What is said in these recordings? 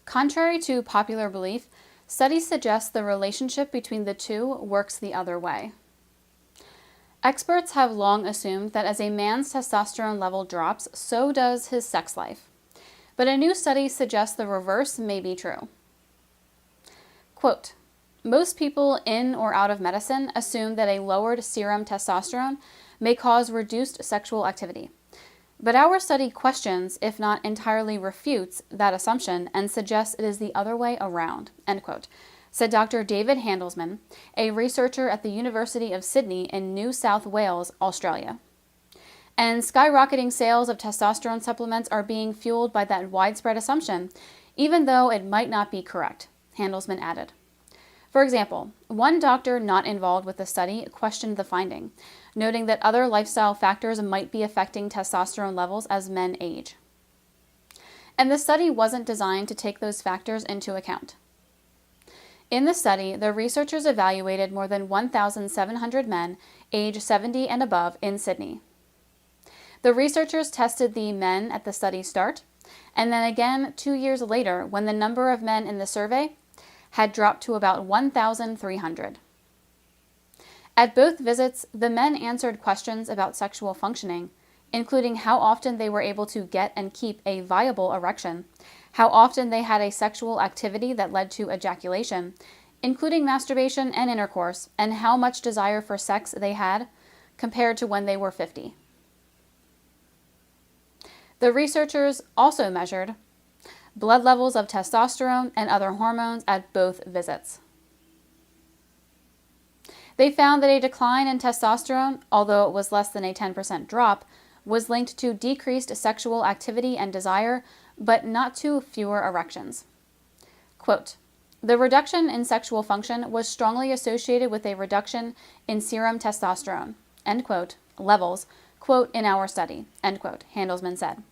Contrary to popular belief, studies suggest the relationship between the two works the other way. Experts have long assumed that as a man's testosterone level drops, so does his sex life. But a new study suggests the reverse may be true. Quote, most people in or out of medicine assume that a lowered serum testosterone may cause reduced sexual activity. But our study questions, if not entirely refutes, that assumption and suggests it is the other way around, end quote, said Dr. David Handelsman, a researcher at the University of Sydney in New South Wales, Australia. And skyrocketing sales of testosterone supplements are being fueled by that widespread assumption, even though it might not be correct, Handelsman added. For example, one doctor not involved with the study questioned the finding, noting that other lifestyle factors might be affecting testosterone levels as men age. And the study wasn't designed to take those factors into account. In the study, the researchers evaluated more than 1,700 men age 70 and above in Sydney. The researchers tested the men at the study's start, and then again 2 years later when the number of men in the survey had dropped to about 1,300. At both visits, the men answered questions about sexual functioning, including how often they were able to get and keep a viable erection, how often they had a sexual activity that led to ejaculation, including masturbation and intercourse, and how much desire for sex they had compared to when they were 50. The researchers also measured blood levels of testosterone and other hormones at both visits. They found that a decline in testosterone, although it was less than a 10% drop, was linked to decreased sexual activity and desire, but not to fewer erections. Quote, the reduction in sexual function was strongly associated with a reduction in serum testosterone, end quote, levels, quote, in our study, end quote, Handelsman said.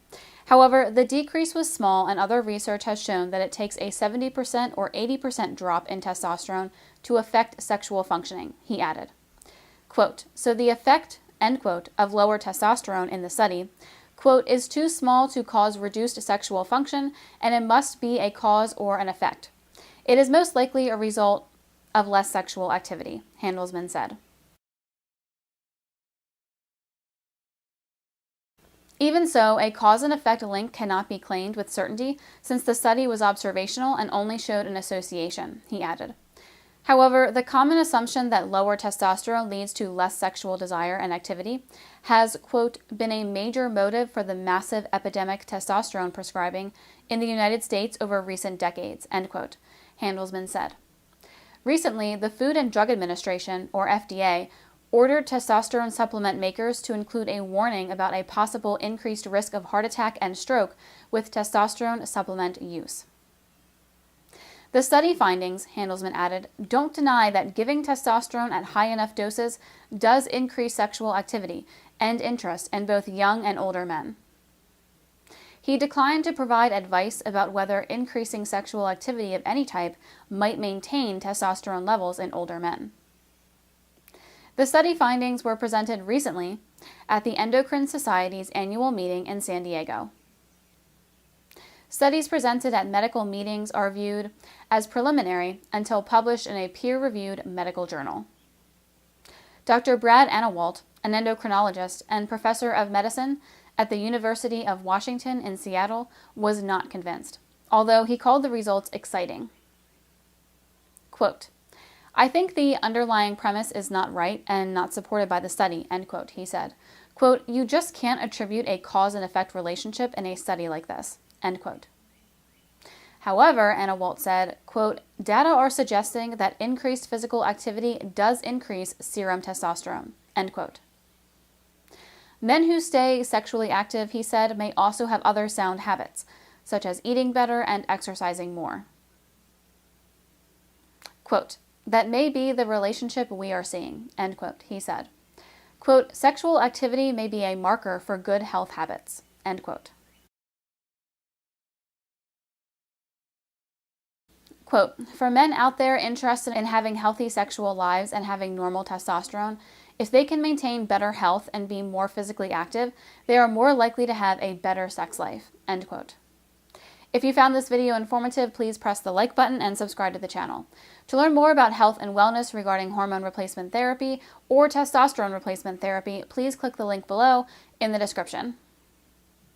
However, the decrease was small, and other research has shown that it takes a 70% or 80% drop in testosterone to affect sexual functioning, he added. Quote, so the effect, end quote, of lower testosterone in the study, quote, is too small to cause reduced sexual function, and it must be a cause or an effect. It is most likely a result of less sexual activity, Handelsman said. Even so, a cause and effect link cannot be claimed with certainty since the study was observational and only showed an association, he added. However, the common assumption that lower testosterone leads to less sexual desire and activity has, quote, been a major motive for the massive epidemic testosterone prescribing in the United States over recent decades, end quote, Handelsman said. Recently, the Food and Drug Administration, or FDA, ordered testosterone supplement makers to include a warning about a possible increased risk of heart attack and stroke with testosterone supplement use. The study findings, Handelsman added, don't deny that giving testosterone at high enough doses does increase sexual activity and interest in both young and older men. He declined to provide advice about whether increasing sexual activity of any type might maintain testosterone levels in older men. The study findings were presented recently at the Endocrine Society's annual meeting in San Diego. Studies presented at medical meetings are viewed as preliminary until published in a peer-reviewed medical journal. Dr. Brad Anawalt, an endocrinologist and professor of medicine at the University of Washington in Seattle, was not convinced, although he called the results exciting. Quote, I think the underlying premise is not right and not supported by the study, end quote, he said. Quote, you just can't attribute a cause and effect relationship in a study like this, end quote. However, Anawalt said, quote, data are suggesting that increased physical activity does increase serum testosterone, end quote. Men who stay sexually active, he said, may also have other sound habits, such as eating better and exercising more. Quote, that may be the relationship we are seeing, end quote, he said. Quote, sexual activity may be a marker for good health habits, end quote. Quote, for men out there interested in having healthy sexual lives and having normal testosterone, if they can maintain better health and be more physically active, they are more likely to have a better sex life, end quote. If you found this video informative, please press the like button and subscribe to the channel. To learn more about health and wellness regarding hormone replacement therapy or testosterone replacement therapy, please click the link below in the description.